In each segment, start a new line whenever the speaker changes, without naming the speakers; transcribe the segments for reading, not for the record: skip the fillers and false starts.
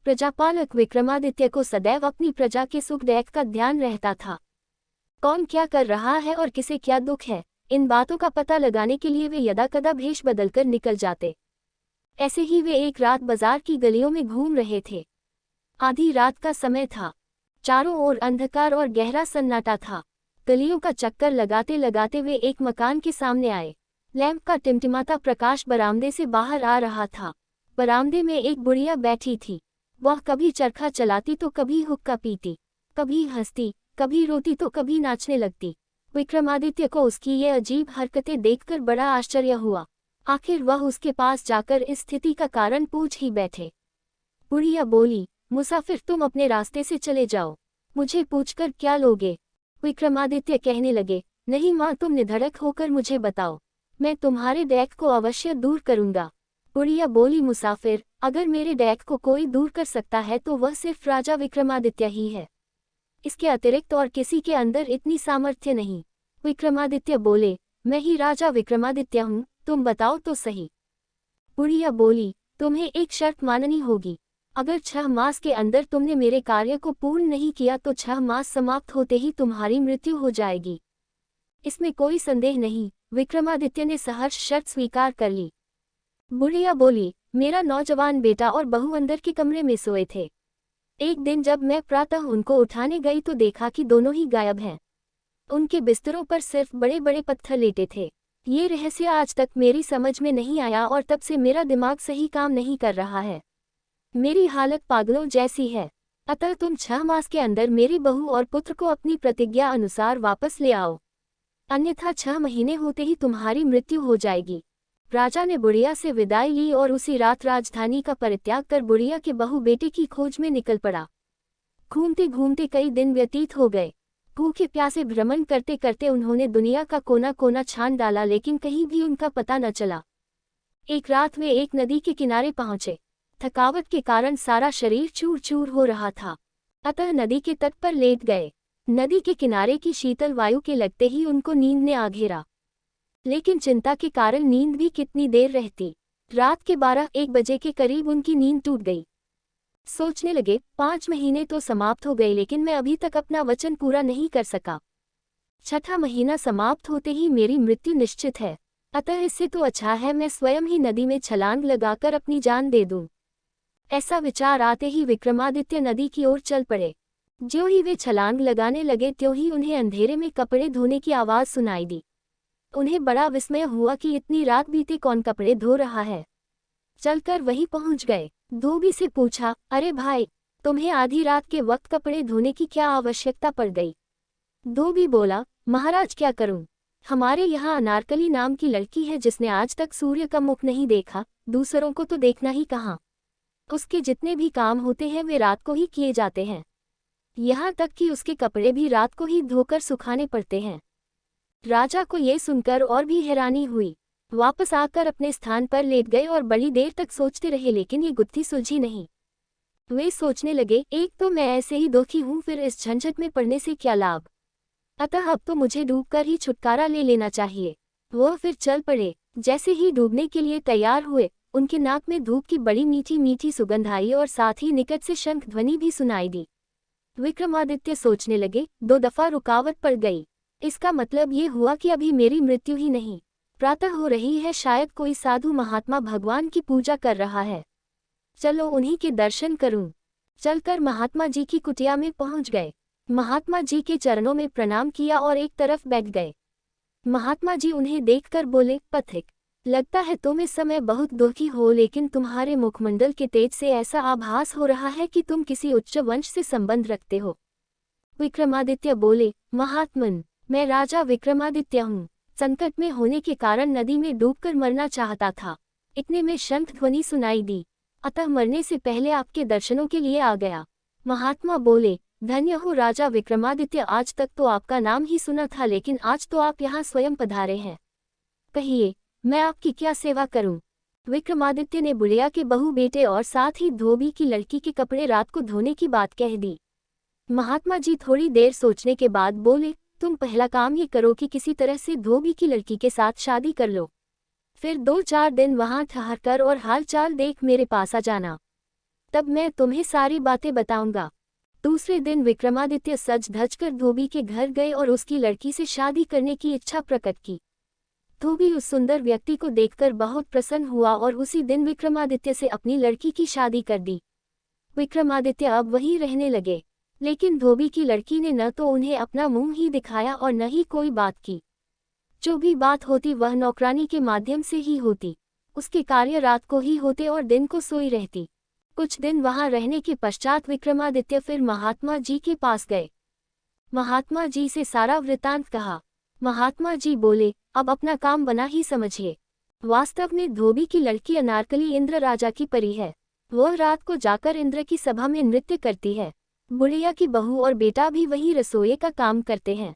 प्रजापालक विक्रमादित्य को सदैव अपनी प्रजा के सुख दुख का ध्यान रहता था। कौन क्या कर रहा है और किसे क्या दुख है, इन बातों का पता लगाने के लिए वे यदाकदा भेष बदलकर निकल जाते। ऐसे ही वे एक रात बाजार की गलियों में घूम रहे थे। आधी रात का समय था। चारों ओर अंधकार और गहरा सन्नाटा था। गलियों का चक्कर लगाते लगाते वे एक मकान के सामने आए। लैंप का टिमटिमाता प्रकाश बरामदे से बाहर आ रहा था। बरामदे में एक बुढ़िया बैठी थी। वह कभी चरखा चलाती तो कभी हुक्का पीती, कभी हंसती, कभी रोती तो कभी नाचने लगती। विक्रमादित्य को उसकी ये अजीब हरकतें देखकर बड़ा आश्चर्य हुआ। आखिर वह उसके पास जाकर इस स्थिति का कारण पूछ ही बैठे। बुढ़िया बोली, मुसाफिर तुम अपने रास्ते से चले जाओ, मुझे पूछकर क्या लोगे। विक्रमादित्य कहने लगे, नहीं माँ, तुम निधड़क होकर मुझे बताओ, मैं तुम्हारे दैख को अवश्य दूर करूंगा। बुढ़िया बोली, मुसाफिर, अगर मेरे दैख को कोई दूर कर सकता है तो वह सिर्फ राजा विक्रमादित्य ही है। इसके अतिरिक्त और किसी के अंदर इतनी सामर्थ्य नहीं। विक्रमादित्य बोले, मैं ही राजा विक्रमादित्य हूँ, तुम बताओ तो सही। बुढ़िया बोली, तुम्हें एक शर्त माननी होगी। अगर 6 मास के अंदर तुमने मेरे कार्य को पूर्ण नहीं किया तो 6 मास समाप्त होते ही तुम्हारी मृत्यु हो जाएगी। इसमें कोई संदेह नहीं। विक्रमादित्य ने सहर्ष शर्त स्वीकार कर ली। बुढ़िया बोली, मेरा नौजवान बेटा और बहू अंदर के कमरे में सोए थे। एक दिन जब मैं प्रातः उनको उठाने गई तो देखा कि दोनों ही गायब हैं। उनके बिस्तरों पर सिर्फ बड़े बड़े पत्थर लेटे थे। ये रहस्य आज तक मेरी समझ में नहीं आया और तब से मेरा दिमाग सही काम नहीं कर रहा है। मेरी हालत पागलों जैसी है। अतः तुम 6 मास के अंदर मेरी बहू और पुत्र को अपनी प्रतिज्ञा अनुसार वापस ले आओ, अन्यथा 6 महीने होते ही तुम्हारी मृत्यु हो जाएगी। राजा ने बुढ़िया से विदाई ली और उसी रात राजधानी का परित्याग कर बुढ़िया के बहू बेटे की खोज में निकल पड़ा। घूमते घूमते कई दिन व्यतीत हो गए। भूखे प्यासे भ्रमण करते करते उन्होंने दुनिया का कोना कोना छान डाला, लेकिन कहीं भी उनका पता न चला। एक रात वे एक नदी के किनारे पहुंचे। थकावट के कारण सारा शरीर चूर चूर हो रहा था, अतः नदी के तट पर लेट गए। नदी के किनारे की शीतल वायु के लगते ही उनको नींद ने आ घेरा, लेकिन चिंता के कारण नींद भी कितनी देर रहती। रात के 12-1 बजे के करीब उनकी नींद टूट गई। सोचने लगे, 5 महीने तो समाप्त हो गए, लेकिन मैं अभी तक अपना वचन पूरा नहीं कर सका। 6ठा महीना समाप्त होते ही मेरी मृत्यु निश्चित है, अतः इससे तो अच्छा है मैं स्वयं ही नदी में छलांग लगाकर अपनी जान दे दूं। ऐसा विचार आते ही विक्रमादित्य नदी की ओर चल पड़े। ज्यों ही वे छलांग लगाने लगे त्यों ही उन्हें अंधेरे में कपड़े धोने की आवाज़ सुनाई दी। उन्हें बड़ा विस्मय हुआ कि इतनी रात बीते कौन कपड़े धो रहा है। चलकर वहीं पहुंच गए। धोबी से पूछा, अरे भाई, तुम्हें आधी रात के वक्त कपड़े धोने की क्या आवश्यकता पड़ गई। धोबी बोला, महाराज क्या करूं, हमारे यहाँ अनारकली नाम की लड़की है जिसने आज तक सूर्य का मुख नहीं देखा, दूसरों को तो देखना ही कहाँ। उसके जितने भी काम होते हैं वे रात को ही किए जाते हैं, यहाँ तक कि उसके कपड़े भी रात को ही धोकर सुखाने पड़ते हैं। राजा को ये सुनकर और भी हैरानी हुई। वापस आकर अपने स्थान पर लेट गए और बड़ी देर तक सोचते रहे, लेकिन ये गुत्थी सुलझी नहीं। वे सोचने लगे, एक तो मैं ऐसे ही दुखी हूँ, फिर इस झंझट में पड़ने से क्या लाभ, अतः अब तो मुझे डूबकर ही छुटकारा ले लेना चाहिए। वह फिर चल पड़े। जैसे ही डूबने के लिए तैयार हुए, उनके नाक में धूप की बड़ी मीठी मीठी सुगंध आई और साथ ही निकट से शंख ध्वनि भी सुनाई दी। विक्रमादित्य सोचने लगे, 2 दफा रुकावट पड़ गई, इसका मतलब ये हुआ कि अभी मेरी मृत्यु ही नहीं, प्रातः हो रही है, शायद कोई साधु महात्मा भगवान की पूजा कर रहा है, चलो उन्हीं के दर्शन करूं। चलकर महात्मा जी की कुटिया में पहुंच गए। महात्मा जी के चरणों में प्रणाम किया और एक तरफ बैठ गए। महात्मा जी उन्हें देखकर बोले, पथिक, लगता है तुम इस समय बहुत दुखी हो, लेकिन तुम्हारे मुखमंडल के तेज से ऐसा आभास हो रहा है कि तुम किसी उच्च वंश से संबंध रखते हो। विक्रमादित्य बोले, महात्मन, मैं राजा विक्रमादित्य हूँ, संकट में होने के कारण नदी में डूबकर मरना चाहता था। इतने में शंख ध्वनि सुनाई दी, अतः मरने से पहले आपके दर्शनों के लिए आ गया। महात्मा बोले, धन्य हो राजा विक्रमादित्य, आज तक तो आपका नाम ही सुना था, लेकिन आज तो आप यहाँ स्वयं पधारे हैं, कहिए मैं आपकी क्या सेवा करूं। विक्रमादित्य ने बुढ़िया के बहू बेटे और साथ ही धोबी की लड़की के कपड़े रात को धोने की बात कह दी। महात्मा जी थोड़ी देर सोचने के बाद बोले, तुम पहला काम ये करो कि किसी तरह से धोबी की लड़की के साथ शादी कर लो, फिर 2-4 दिन वहां ठहरकर और हाल चाल देख मेरे पास आ जाना। तब मैं तुम्हें सारी बातें बताऊंगा। दूसरे दिन विक्रमादित्य सज धज कर धोबी के घर गए और उसकी लड़की से शादी करने की इच्छा प्रकट की। धोबी उस सुंदर व्यक्ति को देखकर बहुत प्रसन्न हुआ और उसी दिन विक्रमादित्य से अपनी लड़की की शादी कर दी। विक्रमादित्य अब वहीं रहने लगे, लेकिन धोबी की लड़की ने न तो उन्हें अपना मुंह ही दिखाया और न ही कोई बात की। जो भी बात होती वह नौकरानी के माध्यम से ही होती। उसके कार्य रात को ही होते और दिन को सोई रहती। कुछ दिन वहां रहने के पश्चात विक्रमादित्य फिर महात्मा जी के पास गए। महात्मा जी से सारा वृतांत कहा। महात्मा जी बोले, अब अपना काम बना ही समझिए। वास्तव में धोबी की लड़की अनारकली इंद्र राजा की परी है। वह रात को जाकर इंद्र की सभा में नृत्य करती है। बुढ़िया की बहू और बेटा भी वही रसोई का काम करते हैं।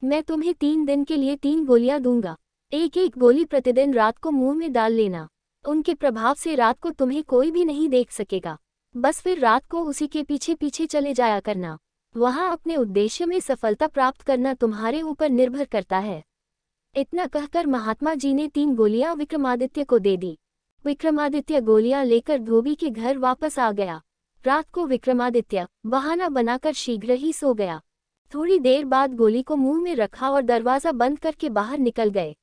मैं तुम्हें 3 दिन के लिए 3 गोलियां दूंगा। एक एक गोली प्रतिदिन रात को मुंह में डाल लेना। उनके प्रभाव से रात को तुम्हें कोई भी नहीं देख सकेगा। बस फिर रात को उसी के पीछे पीछे चले जाया करना। वहां अपने उद्देश्य में सफलता प्राप्त करना तुम्हारे ऊपर निर्भर करता है। इतना कहकर महात्मा जी ने 3 गोलियां विक्रमादित्य को दे दी। विक्रमादित्य गोलियां लेकर धोबी के घर वापस आ गया। रात को विक्रमादित्य बहाना बनाकर शीघ्र ही सो गया। थोड़ी देर बाद गोली को मुंह में रखा और दरवाजा बंद करके बाहर निकल गए।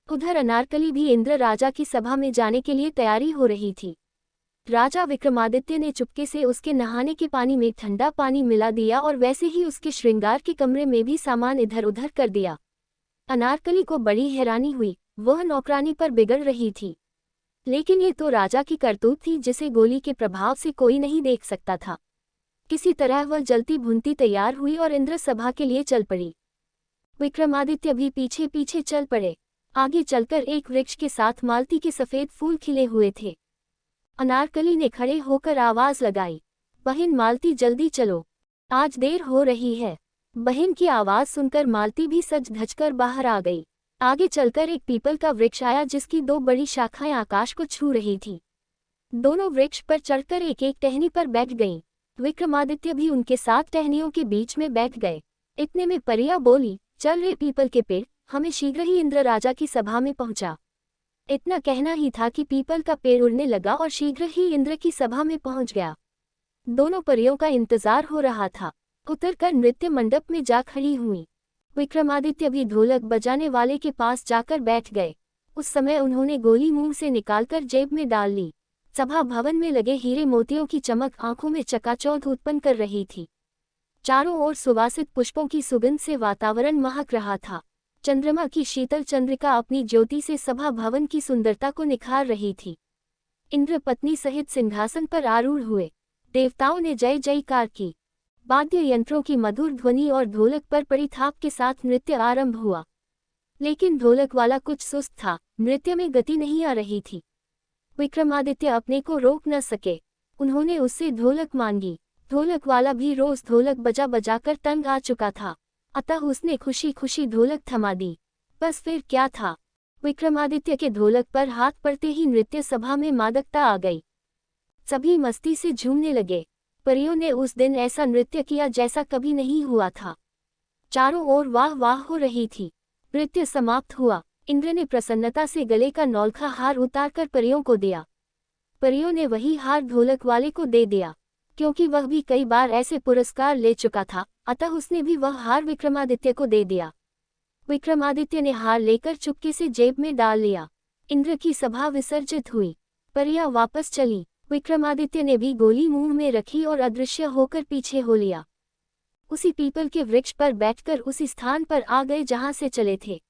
उधर अनारकली भी इंद्र राजा की सभा में जाने के लिए तैयारी हो रही थी। राजा विक्रमादित्य ने चुपके से उसके नहाने के पानी में ठंडा पानी मिला दिया और वैसे ही उसके श्रृंगार के कमरे में भी सामान इधर उधर कर दिया। अनारकली को बड़ी हैरानी हुई। वह नौकरानी पर बिगड़ रही थी, लेकिन ये तो राजा की करतूत थी जिसे गोली के प्रभाव से कोई नहीं देख सकता था। किसी तरह वह जलती भुनती तैयार हुई और इंद्र सभा के लिए चल पड़ी। विक्रमादित्य भी पीछे पीछे चल पड़े। आगे चलकर एक वृक्ष के साथ मालती के सफेद फूल खिले हुए थे। अनारकली ने खड़े होकर आवाज लगाई, बहन मालती जल्दी चलो, आज देर हो रही है। बहन की आवाज सुनकर मालती भी सज धजकर बाहर आ गई। आगे चलकर एक पीपल का वृक्ष आया जिसकी 2 बड़ी शाखाएं आकाश को छू रही थीं। दोनों वृक्ष पर चढ़कर एक एक टहनी पर बैठ गईं। विक्रमादित्य भी उनके साथ टहनियों के बीच में बैठ गए। इतने में परिया बोली, चल रे पीपल के पेड़, हमें शीघ्र ही इंद्र राजा की सभा में पहुंचा। इतना कहना ही था कि पीपल का पेड़ उड़ने लगा और शीघ्र ही इंद्र की सभा में पहुंच गया। दोनों परियों का इंतजार हो रहा था। उतरकर नृत्य मंडप में जा खड़ी हुई। विक्रमादित्य भी ढोलक बजाने वाले के पास जाकर बैठ गए। उस समय उन्होंने गोली मुंह से निकालकर जेब में डाल ली। सभा भवन में लगे हीरे मोतियों की चमक आंखों में चकाचौंध उत्पन्न कर रही थी। चारों ओर सुवासित पुष्पों की सुगंध से वातावरण महक रहा था। चंद्रमा की शीतल चंद्रिका अपनी ज्योति से सभा भवन की सुंदरता को निखार रही थी। इंद्र पत्नी सहित सिंहासन पर आरूढ़ हुए। देवताओं ने जय जयकार की। वाद्य यंत्रों की मधुर ध्वनि और ढोलक पर पड़ी थाप के साथ नृत्य आरंभ हुआ। लेकिन ढोलक वाला कुछ सुस्त था, नृत्य में गति नहीं आ रही थी। विक्रमादित्य अपने को रोक न सके। उन्होंने उससे ढोलक मांगी। ढोलक वाला भी रोज ढोलक बजा बजाकर तंग आ चुका था, अतः उसने खुशी खुशी ढोलक थमा दी। बस फिर क्या था, विक्रमादित्य के ढोलक पर हाथ पड़ते ही नृत्य सभा में मादकता आ गई। सभी मस्ती से झूमने लगे। परियों ने उस दिन ऐसा नृत्य किया जैसा कभी नहीं हुआ था। चारों ओर वाह वाह हो रही थी। नृत्य समाप्त हुआ। इंद्र ने प्रसन्नता से गले का नौलखा हार उतारकर परियों को दिया। परियों ने वही हार ढोलक वाले को दे दिया। क्योंकि वह भी कई बार ऐसे पुरस्कार ले चुका था, अतः उसने भी वह हार विक्रमादित्य को दे दिया। विक्रमादित्य ने हार लेकर चुपके से जेब में डाल लिया। इंद्र की सभा विसर्जित हुई। परियां वापस चली। विक्रमादित्य ने भी गोली मुंह में रखी और अदृश्य होकर पीछे हो लिया। उसी पीपल के वृक्ष पर बैठकर उसी स्थान पर आ गए जहां से चले थे।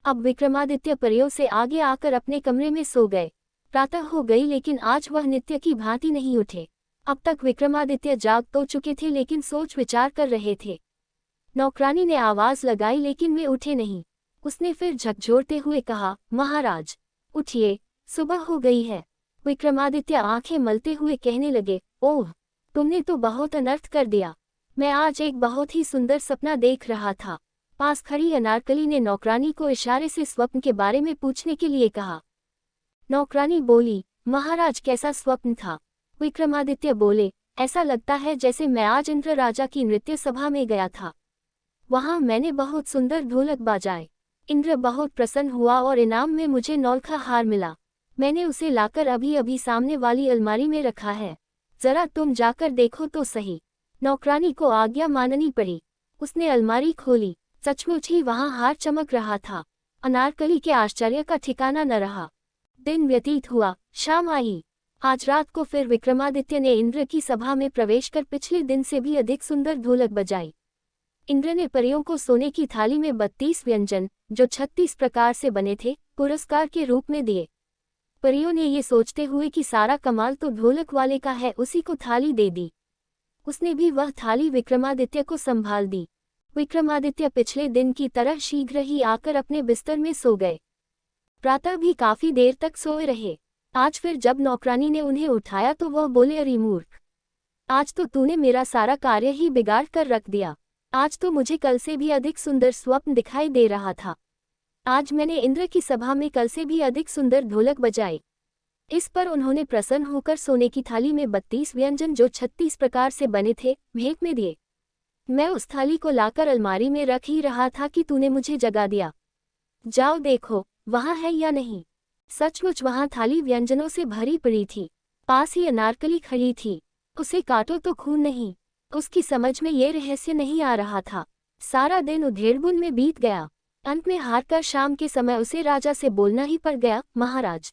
अब विक्रमादित्य परियों से आगे आकर अपने कमरे में सो गए। प्रातः हो गई लेकिन आज वह नित्य की भांति नहीं उठे। अब तक विक्रमादित्य जाग तो चुके थे लेकिन सोच विचार कर रहे थे। नौकरानी ने आवाज लगाई लेकिन वे उठे नहीं। उसने फिर झकझोरते हुए कहा, महाराज उठिए, सुबह हो गई है। विक्रमादित्य आंखें मलते हुए कहने लगे, ओह, तुमने तो बहुत अनर्थ कर दिया। मैं आज एक बहुत ही सुंदर सपना देख रहा था। पास खड़ी अनारकली ने नौकरानी को इशारे से स्वप्न के बारे में पूछने के लिए कहा। नौकरानी बोली, महाराज कैसा स्वप्न था? विक्रमादित्य बोले, ऐसा लगता है जैसे मैं आज इंद्र राजा की नृत्य सभा में गया था। वहां मैंने बहुत सुंदर ढोलक बजाए। इंद्र बहुत प्रसन्न हुआ और इनाम में मुझे नौलखा हार मिला। मैंने उसे लाकर अभी अभी सामने वाली अलमारी में रखा है। जरा तुम जाकर देखो तो सही। नौकरानी को आज्ञा माननी पड़ी। उसने अलमारी खोली। सचमुच ही वहां हार चमक रहा था। अनारकली के आश्चर्य का ठिकाना न रहा। दिन व्यतीत हुआ, शाम आई। आज रात को फिर विक्रमादित्य ने इंद्र की सभा में प्रवेश कर पिछले दिन से भी अधिक सुंदर ढोलक बजाई। इंद्र ने परियों को सोने की थाली में 32 व्यंजन, जो 36 प्रकार से बने थे, पुरस्कार के रूप में दिए। परियों ने ये सोचते हुए कि सारा कमाल तो ढोलक वाले का है, उसी को थाली दे दी। उसने भी वह थाली विक्रमादित्य को संभाल दी। विक्रमादित्य पिछले दिन की तरह शीघ्र ही आकर अपने बिस्तर में सो गए। प्रातः भी काफी देर तक सोए रहे। आज फिर जब नौकरानी ने उन्हें उठाया तो वह बोले, अरे मूर्ख, आज तो तूने मेरा सारा कार्य ही बिगाड़ कर रख दिया। आज तो मुझे कल से भी अधिक सुंदर स्वप्न दिखाई दे रहा था। आज मैंने इंद्र की सभा में कल से भी अधिक सुंदर ढोलक बजाई। इस पर उन्होंने प्रसन्न होकर सोने की थाली में 32 व्यंजन, जो 36 प्रकार से बने थे, भेंट में दिए। मैं उस थाली को लाकर अलमारी में रख ही रहा था कि तूने मुझे जगा दिया। जाओ देखो वहां है या नहीं। सचमुच वहां थाली व्यंजनों से भरी पड़ी थी। पास ही अनारकली खड़ी थी। उसे काटो तो खून नहीं। उसकी समझ में ये रहस्य नहीं आ रहा था। सारा दिन उधेड़बुन में बीत गया। अंत में हारकर शाम के समय उसे राजा से बोलना ही पड़ गया, महाराज,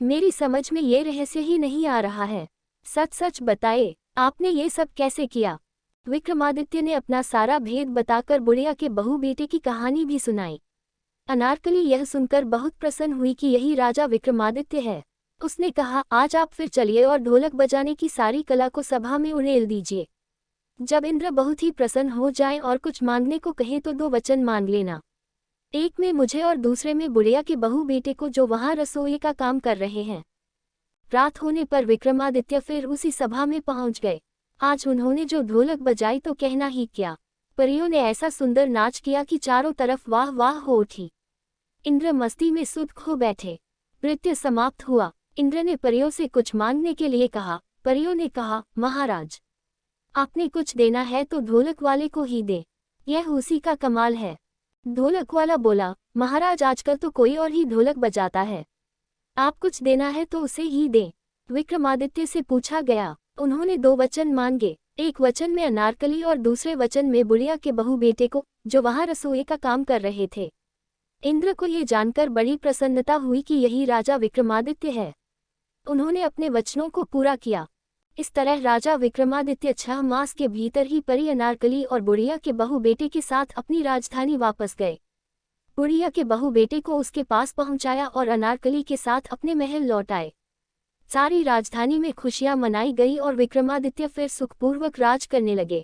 मेरी समझ में ये रहस्य ही नहीं आ रहा है। सच सच बताए, आपने ये सब कैसे किया? विक्रमादित्य ने अपना सारा भेद बताकर बुढ़िया के बहू बेटे की कहानी भी सुनाई। अनारकली यह सुनकर बहुत प्रसन्न हुई कि यही राजा विक्रमादित्य है। उसने कहा, आज आप फिर चलिए और ढोलक बजाने की सारी कला को सभा में उड़ेल दीजिए। जब इंद्र बहुत ही प्रसन्न हो जाएं और कुछ मांगने को कहें तो 2 वचन मांग लेना। एक में मुझे और दूसरे में बुढ़िया के बहू बेटे को, जो वहां रसोई का काम कर रहे हैं। रात होने पर विक्रमादित्य फिर उसी सभा में पहुंच गए। आज उन्होंने जो ढोलक बजाई तो कहना ही क्या। परियों ने ऐसा सुंदर नाच किया कि चारों तरफ वाह वाह हो उठी। इंद्र मस्ती में सुध खो बैठे। नृत्य समाप्त हुआ। इंद्र ने परियों से कुछ मांगने के लिए कहा। परियों ने कहा, महाराज, आपने कुछ देना है तो ढोलक वाले को ही दे, यह उसी का कमाल है। ढोलक वाला बोला, महाराज, आजकल तो कोई और ही ढोलक बजाता है। आप कुछ देना है तो उसे ही दें। विक्रमादित्य से पूछा गया। उन्होंने 2 वचन मांगे। एक वचन में अनारकली और दूसरे वचन में बुढ़िया के बहू बेटे को, जो वहां रसोई का काम कर रहे थे। इंद्र को ये जानकर बड़ी प्रसन्नता हुई कि यही राजा विक्रमादित्य है। उन्होंने अपने वचनों को पूरा किया। इस तरह राजा विक्रमादित्य 6 मास के भीतर ही परी अनारकली और बुढ़िया के बहू बेटे के साथ अपनी राजधानी वापस गए। बुढ़िया के बहू बेटे को उसके पास पहुंचाया और अनारकली के साथ अपने महल लौट आए। सारी राजधानी में खुशियां मनाई गई और विक्रमादित्य फिर सुखपूर्वक राज करने लगे।